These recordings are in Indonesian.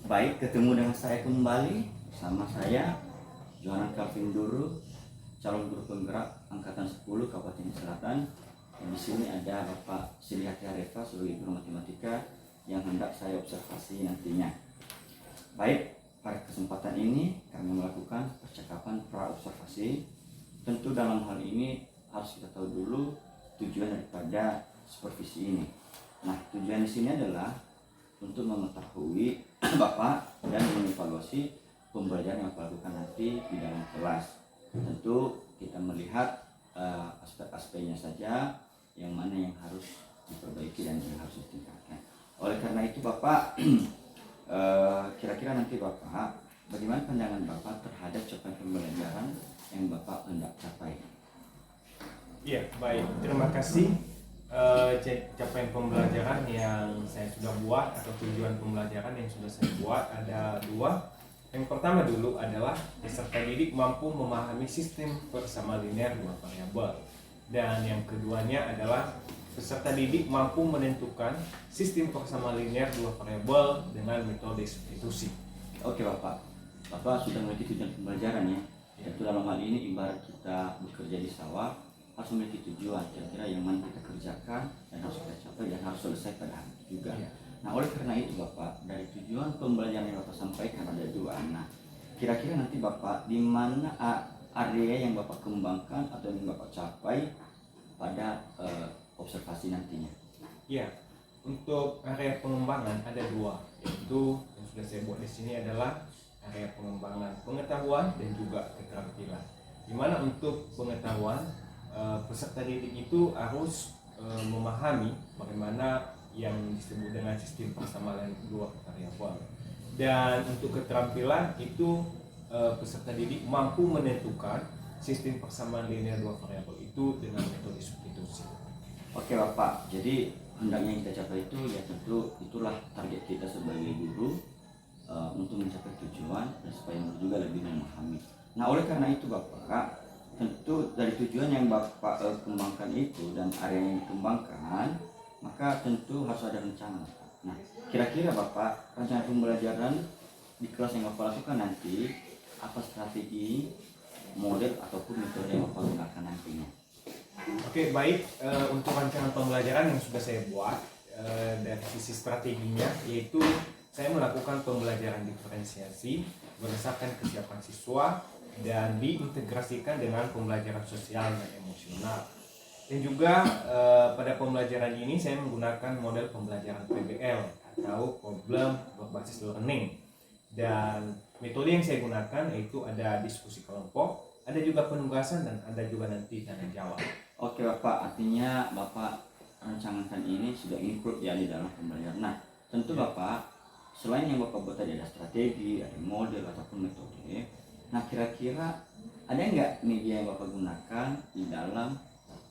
Baik, ketemu dengan saya kembali. Sama saya Johanan Calvin Duru, calon guru penggerak angkatan 10 Kabupaten Selatan. Dan di sini ada Bapak Siliati Arefa sebagai guru matematika yang hendak saya observasi nantinya. Baik, pada kesempatan ini kami melakukan percakapan pra observasi. Tentu dalam hal ini harus kita tahu dulu tujuan daripada supervisi ini. Nah, tujuan di sini adalah untuk mengetahui Bapak dan mengevaluasi pembelajaran yang Bapak lakukan nanti di dalam kelas. Tentu kita melihat aspek-aspeknya saja, yang mana yang harus diperbaiki dan yang harus ditingkatkan. Oleh karena itu Bapak, kira-kira nanti Bapak, bagaimana pandangan Bapak terhadap capaian pembelajaran yang Bapak hendak capai? Iya, baik. Terima kasih. Capaian pembelajaran yang saya sudah buat atau tujuan pembelajaran yang sudah saya buat ada dua. Yang pertama dulu adalah peserta didik mampu memahami sistem persamaan linear dua variabel, dan yang keduanya adalah peserta didik mampu menentukan sistem persamaan linear dua variabel dengan metode substitusi. Oke Bapak sudah memiliki tujuan pembelajaran ya. Itu dalam hal ini ibarat kita bekerja di sawah, harus memiliki tujuan kira-kira yang mana kita kerjakan dan harus kita capai dan harus selesai pada hari itu juga. Nah, oleh karena itu Bapak, dari tujuan pembelajaran yang Bapak sampaikan ada dua. Nah, kira-kira nanti Bapak di mana area yang Bapak kembangkan atau yang Bapak capai pada observasi nantinya? Ya, untuk area pengembangan ada dua, yaitu yang sudah saya buat di sini adalah area pengembangan pengetahuan dan juga keterampilan. Di mana untuk pengetahuan, peserta didik itu harus memahami bagaimana yang disebut dengan sistem persamaan dua variabel. Dan untuk keterampilan itu peserta didik mampu menentukan sistem persamaan linear dua variabel itu dengan metode substitusi. Oke Bapak, jadi hendaknya yang kita capai itu ya tentu itulah target kita sebagai guru, untuk mencapai tujuan dan supaya murid juga lebih memahami. Nah, oleh karena itu Bapak, tentu dari tujuan yang Bapak kembangkan itu dan area yang dikembangkan, maka tentu harus ada rencana. Nah, kira-kira Bapak, rencana pembelajaran di kelas yang Bapak lakukan nanti, apa strategi, model ataupun metode yang Bapak gunakan nantinya? Oke, baik. Untuk rancangan pembelajaran yang sudah saya buat, dari sisi strateginya, yaitu saya melakukan pembelajaran diferensiasi berdasarkan kesiapan siswa dan diintegrasikan dengan pembelajaran sosial dan emosional. Dan juga pada pembelajaran ini saya menggunakan model pembelajaran PBL atau problem berbasis learning. Dan metode yang saya gunakan yaitu ada diskusi kelompok, ada juga penugasan, dan ada juga nanti tanya jawab. Oke Bapak, artinya Bapak rancangan ini sudah include ya di dalam pembelajaran. Nah, tentu Bapak, selain yang Bapak buat tadi ada strategi, ada model ataupun metode. Nah, kira-kira ada nggak media yang Bapak gunakan di dalam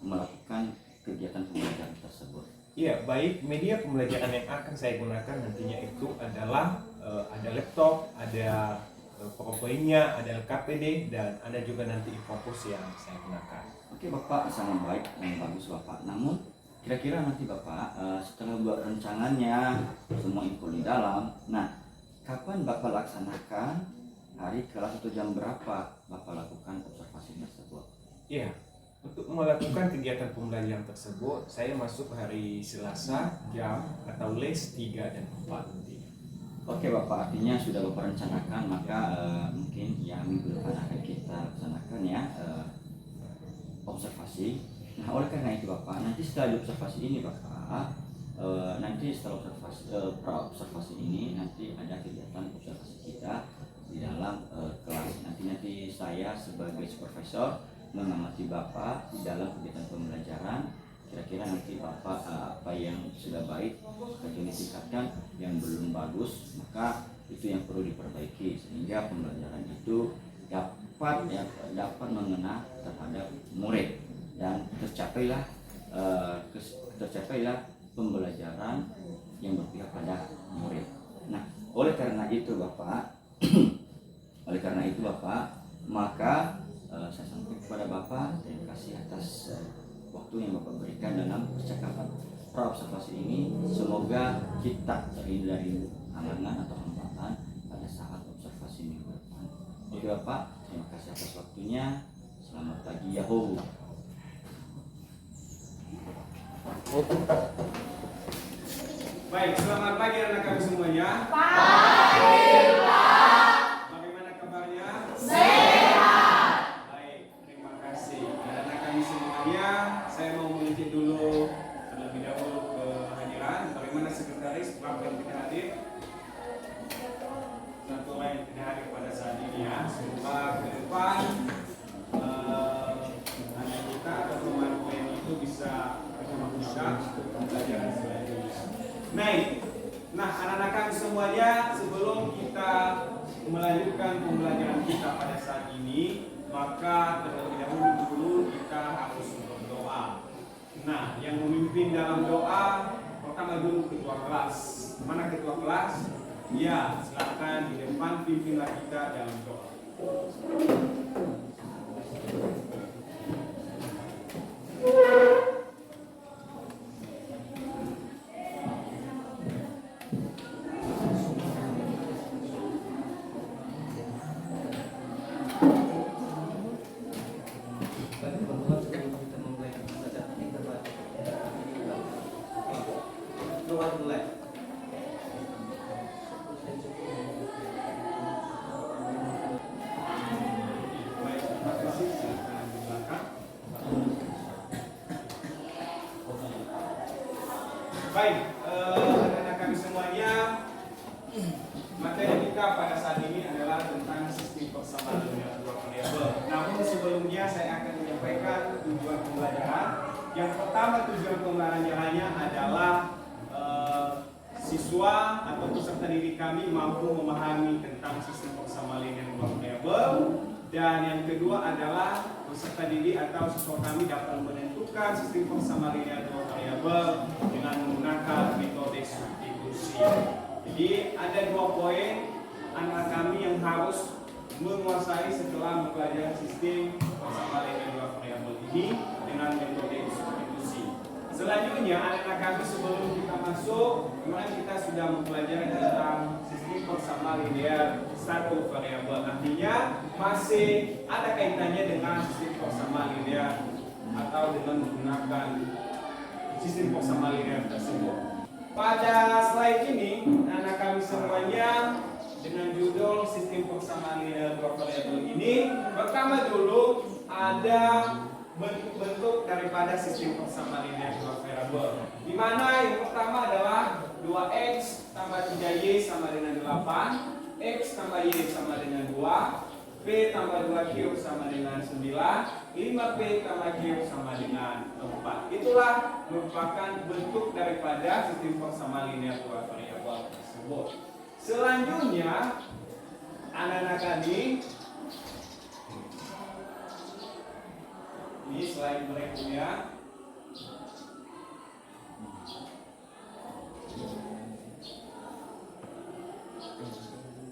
melakukan kegiatan pembelajaran tersebut? Iya, baik. Media pembelajaran yang akan saya gunakan nantinya itu adalah ada laptop, ada PowerPoint-nya, ada LKPD, dan ada juga nanti e-fokus yang saya gunakan. Oke Bapak, sangat baik, yang bagus Bapak. Namun kira-kira nanti Bapak setelah buat rencangannya, semua info di dalam, nah kapan Bapak laksanakan? Hari, kelas, atau jam berapa Bapak lakukan observasi tersebut? Iya, untuk melakukan kegiatan pembelajaran tersebut, saya masuk hari Selasa jam atau les 3 dan 4 nanti. Oke Bapak, artinya sudah Bapak rencanakan, maka mungkin ya minggu depan akan kita laksanakan ya observasi. Nah, oleh karena itu Bapak, nanti setelah observasi ini Bapak, nanti setelah observasi ini nanti ada kegiatan observasi kita di dalam kelas. Nanti saya sebagai supervisor mengamati Bapak di dalam kegiatan pembelajaran. Kira-kira nanti Bapak apa yang sudah baik akan ditingkatkan, yang belum bagus maka itu yang perlu diperbaiki sehingga pembelajaran itu dapat mengena terhadap murid dan tercapailah pembelajaran yang berpihak pada murid. Nah, oleh karena itu Bapak maka saya sampaikan kepada Bapak terima kasih atas waktu yang Bapak berikan dalam percakapan pra observasi ini. Semoga kita terhindar dari halangan atau hambatan pada saat observasi minggu depan. Oke Bapak, terima kasih atas waktunya. Selamat pagi, Yahoo. Baik, selamat pagi anak kami semuanya. Bagaimana kabarnya? Baik, terima kasih. Anak kami semuanya, saya mau mengecek dulu terlebih dahulu kehadiran. Bagaimana sekretaris? Berapa yang tidak hadir? Satu orang yang tidak hadir pada saat ini ya. Semoga ke depan anak kita atau teman-teman itu bisa berguna untuk pembelajaran selanjutnya. Baik. Nah, anak-anak kami semuanya, sebelum kita melanjutkan pembelajaran kita pada saat ini, maka terlebih dahulu kita harus berdoa. Nah, yang memimpin dalam doa pertama dulu ketua kelas. Mana ketua kelas? Ya, silakan di depan pimpinlah kita dalam doa. Baik, terima kasih. Silakan di belakang. Baik, anak-anak kami semuanya, materi kita pada saat ini adalah tentang sistem persamaan linear dua variabel. Namun sebelumnya saya akan menyampaikan tujuan pembelajaran. Yang pertama, tujuan pembelajarannya adalah siswa atau peserta didik kami mampu memahami tentang sistem persamaan linear dua variabel. Dan yang kedua adalah peserta didik atau siswa kami dapat menentukan sistem persamaan linear dua variabel dengan menggunakan metode substitusi. Jadi ada 2 poin anak kami yang harus menguasai setelah mempelajari sistem persamaan linear dua variabel ini dengan metode substitusi. Selanjutnya anak-anak kami sebelum kita masuk, kemarin kita sudah mempelajari tentang sistem persamaan linear satu variabel. Artinya masih ada kaitannya dengan sistem persamaan linear atau dengan menggunakan sistem persamaan linear tersebut. Pada slide ini, anak kami semuanya dengan judul sistem persamaan linear dua variabel ini, pertama dulu ada bentuk-bentuk daripada sistem persamaan linear dua variabel. Di mana yang pertama adalah 2x tambah 3y sama dengan 8, x tambah y sama dengan 2, p tambah 2q sama dengan 9, 5p tambah q sama dengan 4. Itulah merupakan bentuk daripada sistem persamaan linear dua variabel tersebut. Selanjutnya, anak-anak kami, ini slide berikutnya.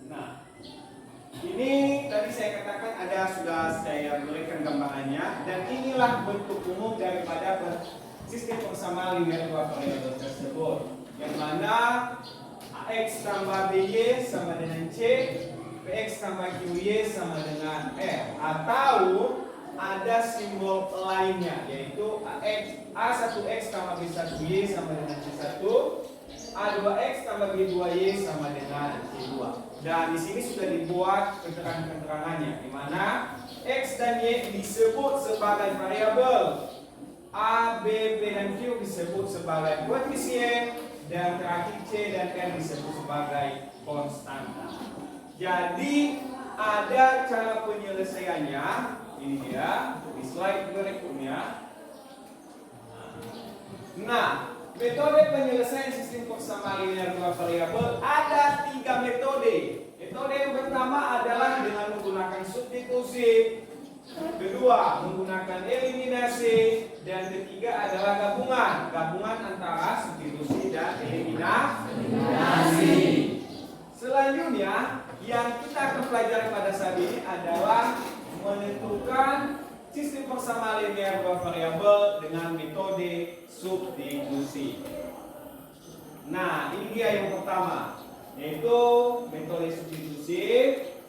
Nah, ini tadi saya katakan sudah saya berikan gambarannya, dan inilah bentuk umum daripada sistem persamaan linear dua variabel tersebut, yang mana ax tambah by sama dengan c, px tambah qy sama dengan r, atau ada simbol lainnya, yaitu a1x tambah b1y sama dengan c1, a2x tambah b2y sama dengan c2. Dan di sini sudah dibuat keterangan-keterangannya, di mana x dan y disebut sebagai variabel, a, b, p dan q disebut sebagai koefisien, dan terakhir c dan r disebut sebagai konstanta. Jadi ada cara penyelesaiannya. Ini dia di slide berikutnya. Nah, metode penyelesaian sistem persamaan linear dua variabel ada 3 metode. Metode yang pertama adalah dengan menggunakan substitusi, kedua menggunakan eliminasi, dan ketiga adalah gabungan antara substitusi dan eliminasi. Selanjutnya yang kita akan pelajari pada saat ini adalah menentukan sistem persamaan linear dua variabel dengan metode substitusi. Nah, ini dia yang pertama. yaitu metode substitusi.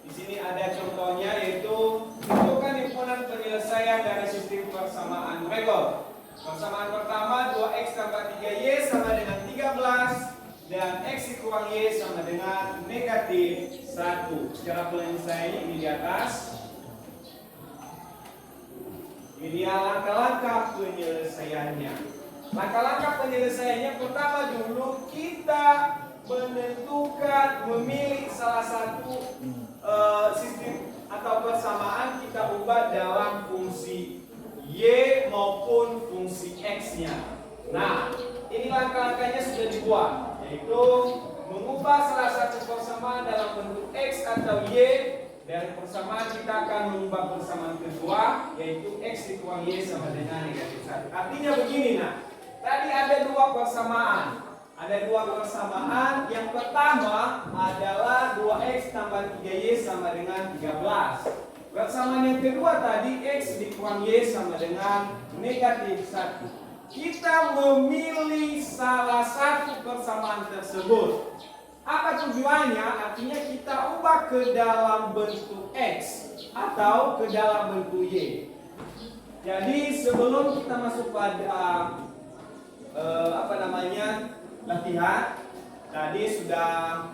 Di sini ada contohnya, yaitu tentukan himpunan penyelesaian dari sistem persamaan regol. Persamaan pertama 2x tambah 3y sama dengan 13 dan x dikurang y sama dengan negatif 1. Secara penyelesaiannya ini di atas. Ini dia langkah-langkah penyelesaiannya. Langkah-langkah penyelesaiannya, pertama dulu kita memilih salah satu sistem atau persamaan, kita ubah dalam fungsi y maupun fungsi x-nya. Nah, ini langkah-langkahnya sudah dibuat, yaitu mengubah salah satu persamaan dalam bentuk x atau y. Dari persamaan kita akan mengubah persamaan kedua, yaitu x dikurang y sama dengan negatif 1. Artinya begini, nah, tadi ada dua persamaan. Ada dua persamaan. Yang pertama adalah 2x tambah 3y sama dengan 13. Persamaan yang kedua tadi x dikurang y sama dengan negatif 1. Kita memilih salah satu persamaan tersebut. Apa tujuannya? Artinya kita ubah ke dalam bentuk x atau ke dalam bentuk y. Jadi sebelum kita masuk pada latihan, tadi sudah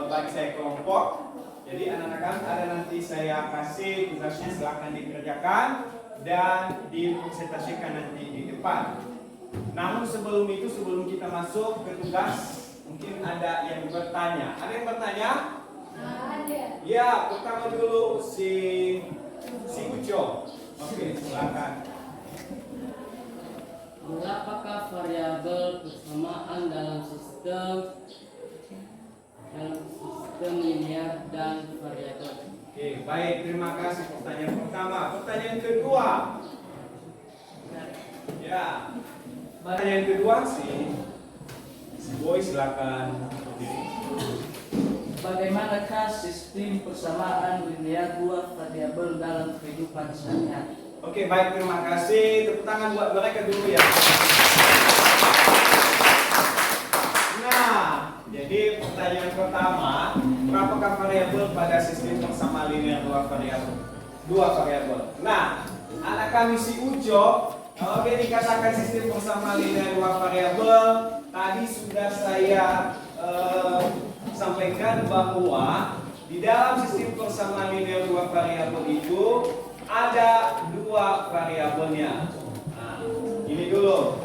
bagi saya kelompok. Jadi anak-anak ada nanti saya kasih tugasnya, silahkan dikerjakan dan dipresentasikan nanti di depan. Namun sebelum itu, sebelum kita masuk ke tugas, mungkin ada yang bertanya. Ada yang bertanya? Ada. Ya, pertama dulu si Uco. Oke, silakan. Berapakah variabel persamaan dalam sistem linear dan variabel? Oke, baik, terima kasih pertanyaan pertama. Pertanyaan kedua. Ya. Pertanyaan kedua si Boy, silakan. Bagaimanakah sistem persamaan linear dua variabel dalam kehidupan sehari-hari? Oke, baik, terima kasih. Tepuk tangan buat mereka dulu ya. Nah, jadi pertanyaan pertama, berapakah variabel pada sistem persamaan linear dua variabel? Nah, anak kami si Ujo, kalau dia dikatakan sistem persamaan linear dua variabel, tadi sudah saya sampaikan bahwa di dalam sistem persamaan linear dua variabel itu ada dua variabelnya. Nah, ini dulu.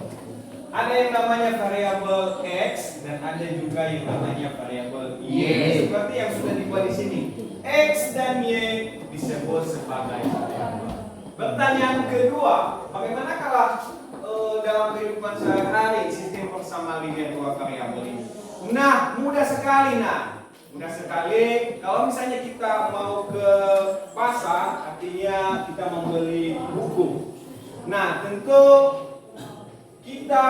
Ada yang namanya variabel x dan ada juga yang namanya variabel y. Seperti yang sudah dibuat di sini. X dan y disebut sebagai variabel. Pertanyaan kedua, bagaimana kalau dalam kehidupan sehari-hari sistem persamaan linear dua variabel ini? Nah, mudah sekali. Mudah sekali. Kalau misalnya kita mau ke pasar, artinya kita membeli buku. Nah, tentu kita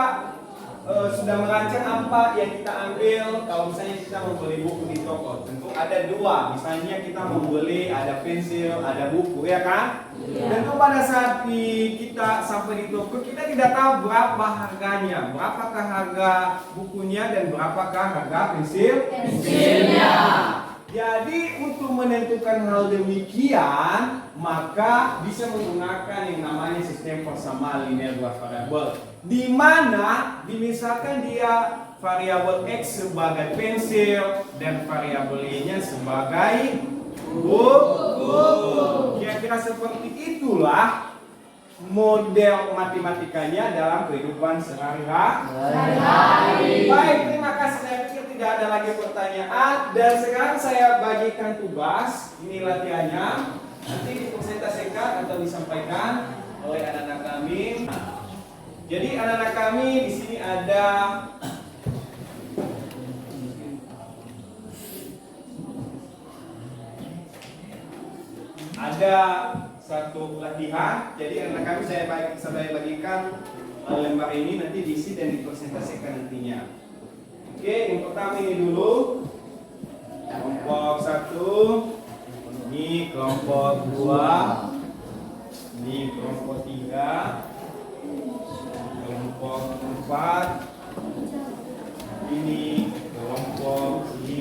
sudah merancang apa yang kita ambil. Kalau misalnya kita membeli buku di toko, tentu ada dua. Misalnya kita membeli ada pensil, ada buku, ya kan? Tentu pada saat kita sampai di toko, kita tidak tahu berapa harganya, berapakah harga bukunya dan berapakah harga pensilnya. Jadi untuk menentukan hal demikian, maka bisa menggunakan yang namanya sistem persamaan linear dua variabel, di mana misalkan dia variabel x sebagai pensil dan variabel y-nya sebagai buku. Kira-kira seperti itulah model matematikanya dalam kehidupan sehari-hari. Baik, terima kasih. Saya pikir tidak ada lagi pertanyaan. Dan sekarang saya bagikan tugas. Ini latihannya. Nanti dipresentasikan atau disampaikan oleh anak-anak kami. Jadi anak-anak kami di sini ada satu latihan. Jadi anak kami saya bagikan lembar ini, nanti diisi dan dipresentasikan nantinya. Oke, yang pertama ini dulu kelompok 1, ini kelompok 2, ini kelompok 3, kelompok 4, ini kelompok 5,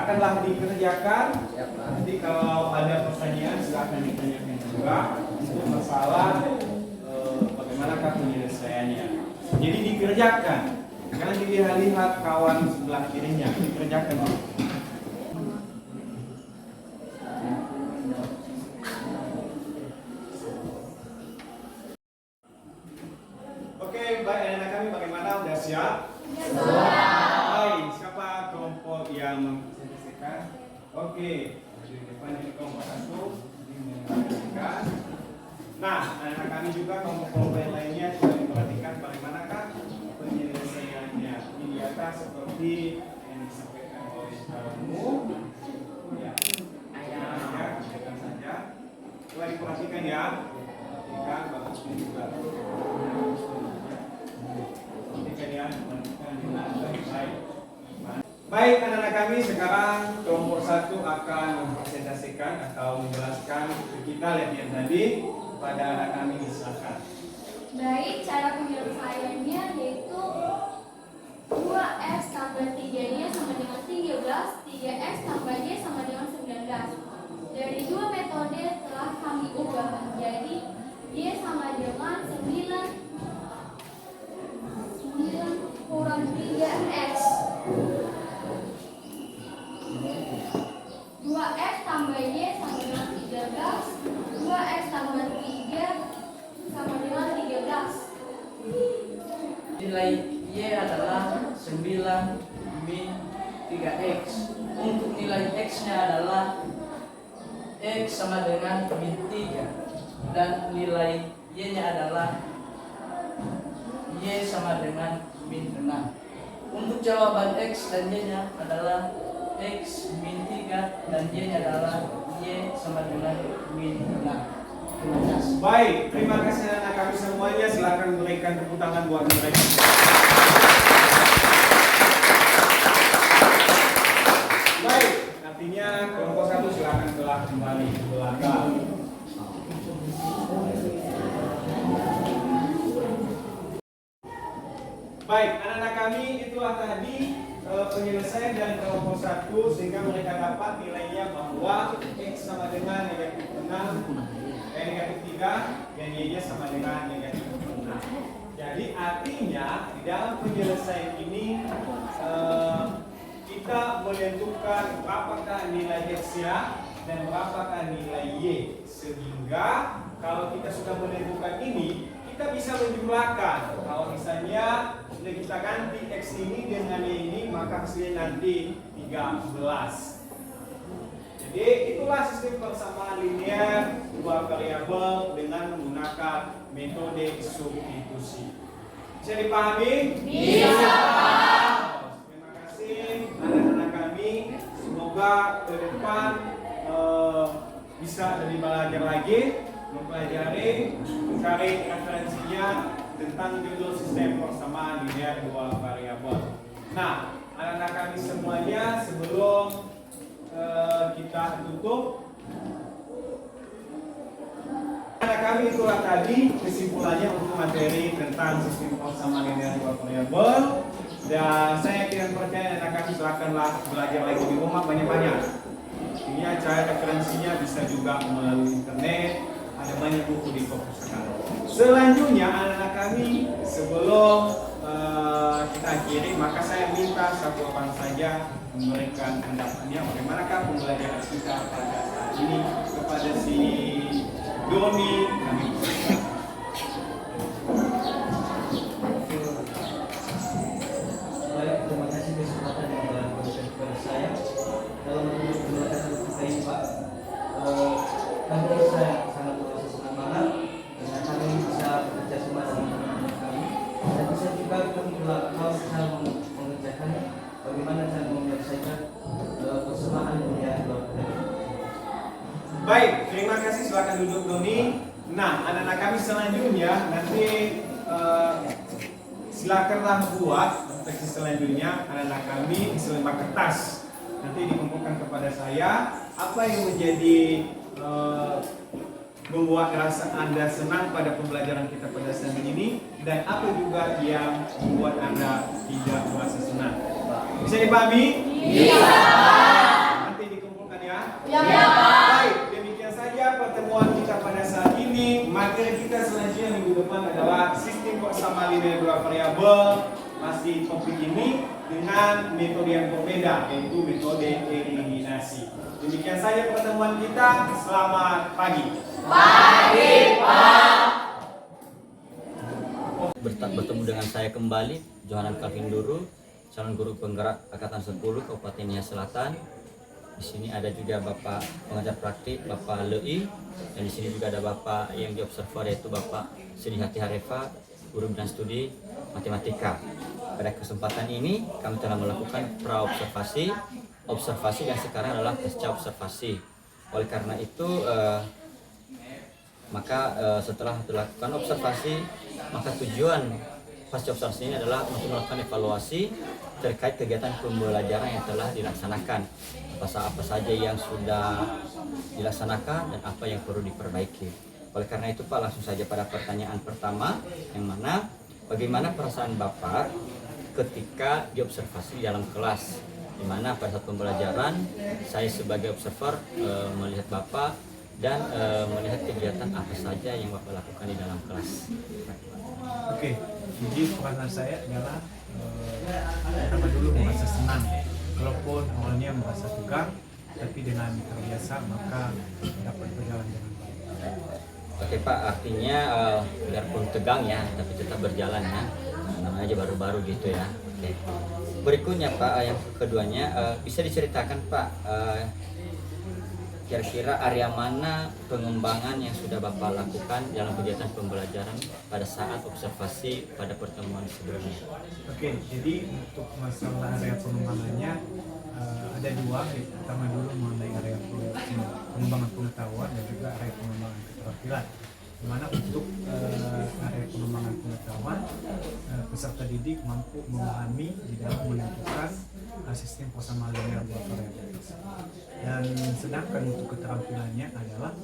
akanlah dikerjakan. Nanti kalau ada pertanyaan silakan ditanyakan juga untuk masalah bagaimanakah penyelesaiannya. Jadi dikerjakan, jangan dilihat-lihat kawan sebelah kirinya, dikerjakan dulu. Oke, baik anak-anak kami, bagaimana? Udah siap? Baik, siapa kelompok yang mempresentasikan? Oke, di depan ini kelompok 1 ini mempresentasikan. Nah, anak-anak kami juga kelompok yang lainnya sudah diperhatikan bagaimanakah penyelesaiannya. Ini di atas seperti yang disampaikan oleh kamu. Ya, perhatikan saja. Coba diperhatikan ya. Perhatikan, bagus juga. Perhatikan ya, perhatikan dengan baik-baik. Baik anak-anak kami, sekarang kelompok 1 akan mempresentasikan atau menjelaskan kita lihat tadi pada anak kami, silakan. Baik, cara penyelesaiannya yaitu 2x tambah 3y sama dengan 13, 3x tambah y sama dengan 19. Dari dua metode telah kami ubah menjadi y sama dengan 9 kurang 3x. 2x tambah y sama dengan 13, 2x tambah 3 sama dengan 13. Nilai Y adalah 9 min 3x. Untuk nilai X-nya adalah X sama dengan min 3. Dan nilai Y-nya adalah Y sama dengan min 6. Untuk jawaban X dan Y-nya adalah X min 3 dan Y-nya adalah Y sama dengan min 6. Terima kasih. Baik, terima kasih anak kami semuanya. Silakan berikan tepuk tangan buat mereka. Baik, artinya kelompok 1 silakan telah kembali ke belakang. Baik, anak-anak kami itulah tadi penyelesaian dari kelompok 1 sehingga mereka dapat nilainya bahwa X sama dengan negatif 6, negatif 3 dan Y-nya sama dengan negatif 6. Jadi artinya di dalam penyelesaian ini kita menentukan berapakah nilai X-nya dan berapakah nilai Y, sehingga kalau kita sudah menentukan ini kita bisa menjumlahkan. Kalau misalnya sudah kita ganti X ini dengan Y ini, maka hasilnya nanti 13. Jadi itulah sistem persamaan linear dua variabel dengan menggunakan metode substitusi. Bisa dipahami? Bisa. Terima kasih anak-anak kami. Semoga ke depan bisa lebih belajar lagi, mempelajari, mencari referensinya tentang judul sistem persamaan linear dua variabel. Nah, anak-anak kami semuanya, sebelum kita tutup, anak kami itulah tadi kesimpulannya untuk materi tentang sistem persamaan linear dua variabel. Dan saya yakin dan percaya anak kami silakanlah belajar lagi di rumah banyak-banyak. Ini cari referensinya bisa juga melalui internet, ada banyak buku di perpustakaan. Selanjutnya anak-anak kami, sebelum kita akhiri, maka saya minta satu orang saja memberikan pendapatnya bagaimanakah pembelajaran kita pada saat ini. Kepada si Doni kami persilakan. Baik, terima kasih kesempatan yang telah diberikan kepada saya dalam pembelajaran kita ini, Pak. Kami saya sangat merasa senang banget karena kami bisa bekerja sama dengan teman-teman kami dan bisa juga kami berusaha mengerjakan bagaimana cara menyelesaikan persamaan linear dua variabel. Baik, terima kasih. Silakan duduk Doni. Nah, anak-anak kami selanjutnya nanti silakanlah buat refleksi selanjutnya anak-anak kami di selembar kertas. Nanti dikumpulkan kepada saya apa yang menjadi membuat rasa Anda senang pada pembelajaran kita pada saat ini dan apa juga yang membuat Anda tidak merasa senang. Bisa dipahami? Bisa. Baik, demikian saja pertemuan kita pada saat ini. Materi kita selanjutnya minggu depan adalah sistem kok sama linear dua variabel. Masih topik ini dengan metode yang berbeda, yaitu metode eliminasi. Demikian saja pertemuan kita. Selamat pagi. Bertemu dengan saya kembali, Johanan Calvin Duru, calon guru penggerak Angkatan 10 Kabupaten Nias Selatan. Di sini ada juga Bapak pengajar praktik, Bapak Lei, dan di sini juga ada Bapak yang diobserver, yaitu Bapak Srihati Harefa, guru bidang studi matematika. Pada kesempatan ini kami telah melakukan praobservasi, observasi yang sekarang adalah pasca observasi. Oleh karena itu, setelah dilakukan observasi, maka tujuan pasca observasi ini adalah untuk melakukan evaluasi terkait kegiatan pembelajaran yang telah dilaksanakan, apa saja yang sudah dilaksanakan dan apa yang perlu diperbaiki. Oleh karena itu Pak, langsung saja pada pertanyaan pertama, yang mana bagaimana perasaan Bapak ketika diobservasi di dalam kelas, di mana pada saat pembelajaran saya sebagai observer melihat Bapak dan melihat kegiatan apa saja yang Bapak lakukan di dalam kelas. Oke, jadi perasaan saya adalah pertama dulu merasa senang. Kalaupun awalnya merasa tegang, tapi dengan terbiasa maka dapat berjalan dengan baik. Oke Pak, artinya biarpun tegang ya, tapi tetap berjalan ya. Namanya aja baru-baru gitu ya. Oke. Berikutnya Pak, yang keduanya bisa diceritakan Pak, kira-kira area mana pengembangan yang sudah Bapak lakukan dalam kegiatan pembelajaran pada saat observasi pada pertemuan sebelumnya? Oke, jadi untuk masalah area pengembangannya ada dua. Pertama dulu mengenai area pengembangan pengetahuan dan juga area pengembangan keterampilan. Di mana untuk area pengembangan pengetahuan, peserta didik mampu memahami di dalam menentukan sistem persamaan linear dua variabel. Dan sedangkan untuk keterampilannya adalah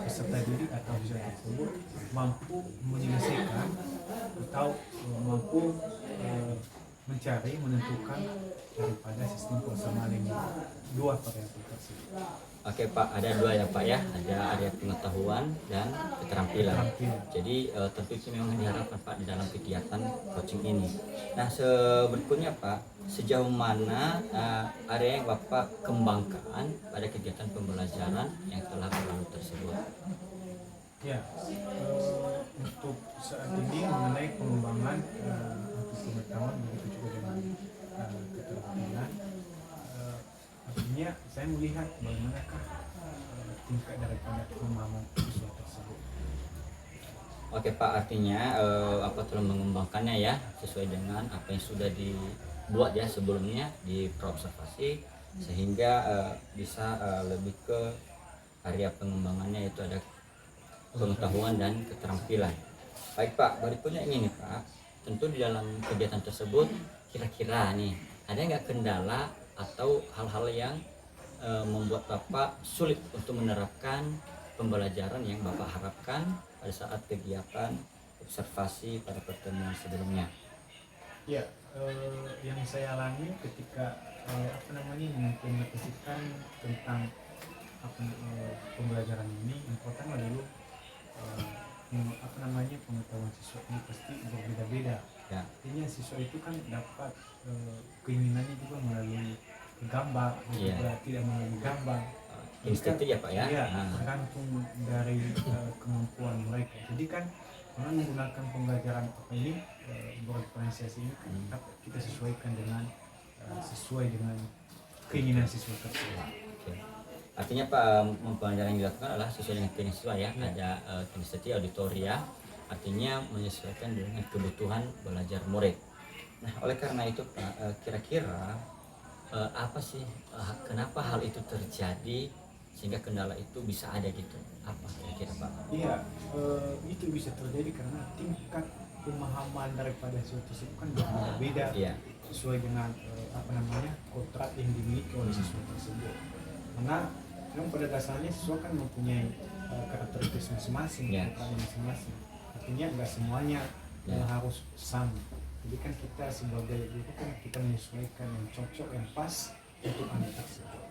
peserta didik atau siswa tersebut mampu menyelesaikan atau mampu mencari, menentukan daripada sistem persamaan linear dua variabel tersebut. Oke Pak, ada dua ya Pak ya, ada area pengetahuan dan keterampilan. Jadi tentu itu memang diharapkan Pak di dalam kegiatan coaching ini. Nah berikutnya Pak, sejauh mana area yang Bapak kembangkan pada kegiatan pembelajaran yang telah berlalu tersebut? Ya, untuk saat ini mengenai pengembangan untuk pengetahuan begitu juga dengan keterampilan, artinya saya melihat bagaimanakah tingkat daripada pemahaman siswa tersebut. Oke Pak, artinya apa telah mengembangkannya ya sesuai dengan apa yang sudah dibuat ya sebelumnya di praobservasi, sehingga bisa lebih ke area pengembangannya, yaitu ada pengetahuan dan keterampilan. Baik Pak, berikutnya ini nih Pak, tentu di dalam kegiatan tersebut kira-kira nih ada nggak kendala atau hal-hal yang membuat Bapak sulit untuk menerapkan pembelajaran yang Bapak harapkan pada saat kegiatan observasi pada pertemuan sebelumnya? Ya, yang saya alami ketika mengimplementasikan tentang pembelajaran ini, yang pertama dulu pengetahuan siswa ini pasti berbeda-beda. Ya. Artinya siswa itu kan dapat keinginannya juga melalui gambar, juga tidak melalui gambar. Institut ya Pak ya? Iya, tergantung dari kemampuan mereka. Jadi kan dengan menggunakan pembelajaran ini berdiferensiasi ini kan kita sesuaikan dengan sesuai dengan keinginan siswa tersebut. Oke. Artinya Pak, pembelajaran yang dilakukan adalah sesuai dengan keinginan siswa ya. Ada kinesthesia auditoria, artinya menyesuaikan dengan kebutuhan belajar murid. Nah, oleh karena itu Pak, kira-kira apa sih kenapa hal itu terjadi sehingga kendala itu bisa ada gitu? Apa kira-kira Pak? Iya, itu bisa terjadi karena tingkat pemahaman daripada siswa tersebut kan berbeda-beda sesuai dengan kontrak yang dimiliki oleh siswa tersebut. Karena memang pada dasarnya siswa kan mempunyai karakteristik masing-masing, masing-masing. Artinya nggak semuanya harus sama. Jadi kan kita sebagai guru kan kita menyesuaikan yang cocok, yang pas untuk anak tersebut.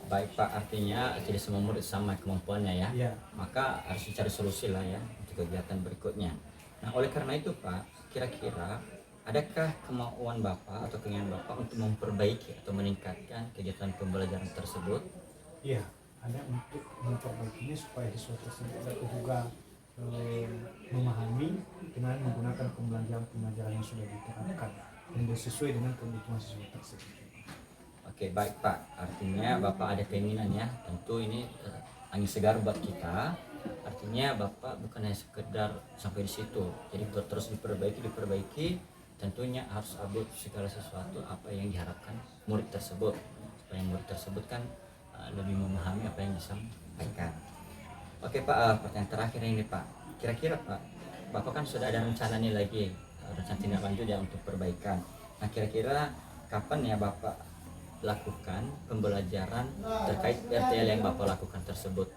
Baik Pak, artinya tidak semua murid sama kemampuannya ya. Ya, Maka harus dicari solusi lah ya untuk kegiatan berikutnya. Nah, oleh karena itu Pak, kira-kira adakah kemauan Bapak atau keinginan Bapak untuk memperbaiki atau meningkatkan kegiatan pembelajaran tersebut? iya, ada untuk memperbaikinya supaya siswa tersebut dapat juga memahami dengan menggunakan pembelajaran yang sudah diterapkan dan sesuai dengan kebutuhan siswa tersebut. Oke, baik Pak. Artinya Bapak ada keinginan ya. Tentu ini angin segar buat kita. Artinya Bapak bukan hanya sekedar sampai di situ. Jadi terus diperbaiki. Tentunya harus update segala sesuatu apa yang diharapkan murid tersebut. Supaya murid tersebut kan lebih memahami apa yang disampaikan. Oke Pak, pertanyaan terakhir ini Pak. Kira-kira Pak, Bapak kan sudah ada rencana nih lagi, rencana tindak lanjut ya untuk perbaikan. Nah, kira-kira kapan ya Bapak lakukan pembelajaran terkait RTL yang Bapak lakukan tersebut?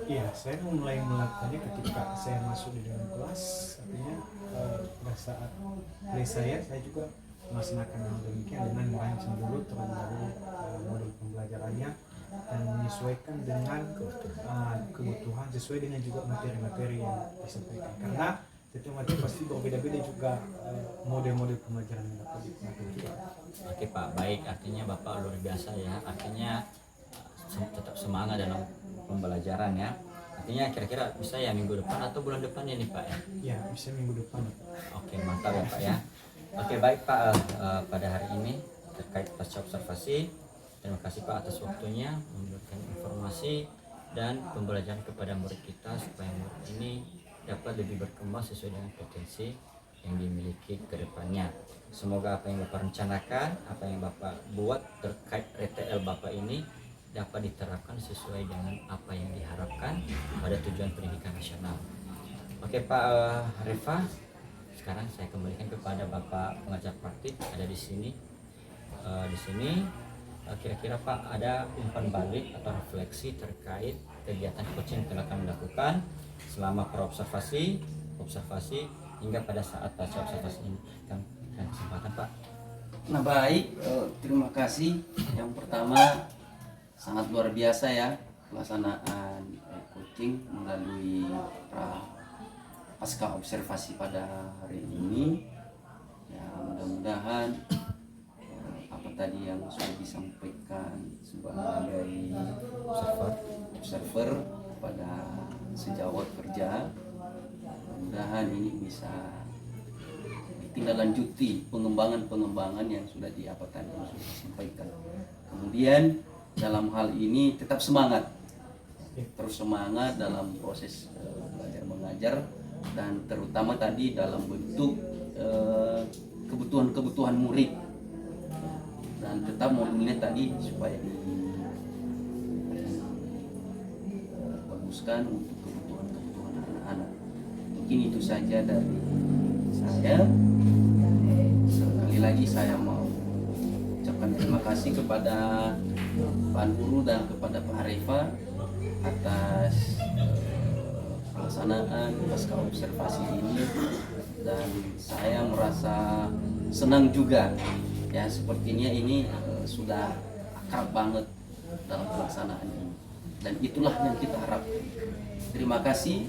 Iya, saya mulai melakukannya ketika saya masuk di dalam kelas. Artinya pada saat play saya juga melaksanakan hal demikian dengan merancang dulu terlebih dahulu modul pembelajarannya dan menyesuaikan dengan kebutuhan sesuai dengan juga materi-materi yang disampaikan. Karena setiap materi pasti berbeda-beda juga model-model pembelajaran yang dapat digunakan juga. Oke Pak, baik. Artinya Bapak luar biasa ya. Artinya tetap semangat dalam pembelajaran ya. Artinya kira-kira bisa ya minggu depan atau bulan depan ya nih Pak ya? Ya, bisa minggu depan. Oke, mantap ya Pak ya. Oke, baik Pak, pada hari ini terkait pasca observasi, terima kasih Pak atas waktunya memberikan informasi dan pembelajaran kepada murid kita supaya murid ini dapat lebih berkembang sesuai dengan potensi yang dimiliki ke depannya. Semoga apa yang Bapak rencanakan, apa yang Bapak buat terkait RTL Bapak ini dapat diterapkan sesuai dengan apa yang diharapkan pada tujuan pendidikan nasional. Oke Pak Reva, sekarang saya kembalikan kepada Bapak pengajar praktik ada di sini. Kira-kira Pak ada umpan balik atau refleksi terkait kegiatan coaching yang telah kami lakukan selama observasi hingga pada saat pasca observasi ini. Kami kesempatan Pak. Nah baik, terima kasih. Yang pertama sangat luar biasa ya pelaksanaan coaching melalui pasca observasi pada hari ini. Ya mudah-mudahan apa tadi yang sudah disampaikan sebagai observer pada sejawat kerja, mudah-mudahan ini bisa ditindaklanjuti pengembangan yang sudah yang sudah disampaikan. Kemudian dalam hal ini tetap semangat, terus semangat dalam proses belajar mengajar dan terutama tadi dalam bentuk kebutuhan murid dan tetap modulnya tadi supaya dibaguskan untuk kebutuhan anak-anak. Mungkin itu saja dari saya. Sekali lagi saya mau ucapkan terima kasih kepada Pak Guru dan kepada Pak Arifah atas pelaksanaan pasca observasi ini, dan saya merasa senang juga ya, sepertinya ini sudah akrab banget dalam pelaksanaan ini dan itulah yang kita harapkan. Terima kasih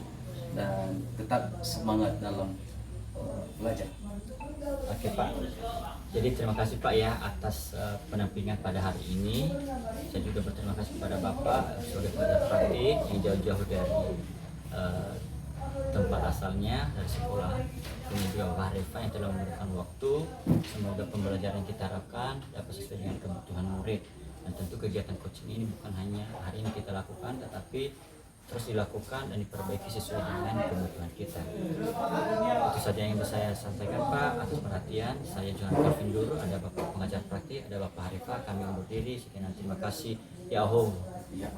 dan tetap semangat dalam belajar. Oke Pak, jadi terima kasih Pak ya atas pendampingan pada hari ini. Saya juga berterima kasih kepada Bapak sebagai pengajar praktik yang jauh-jauh dari tempat asalnya, dari sekolah. Kemudian juga Bapak Reva yang telah memberikan waktu. Semoga pembelajaran yang kita harapkan dapat sesuai dengan kebutuhan murid. Dan tentu kegiatan coaching ini bukan hanya hari ini kita lakukan, tetapi terus dilakukan dan diperbaiki sesuai dengan kebutuhan kita. Itu saja yang bisa saya sampaikan Pak atas perhatian. Saya Johan Calvin Duru, ada Bapak pengajar praktik, ada Bapak Arifah. Kami undur diri. Sekian, terima kasih. Ya Om. Ya.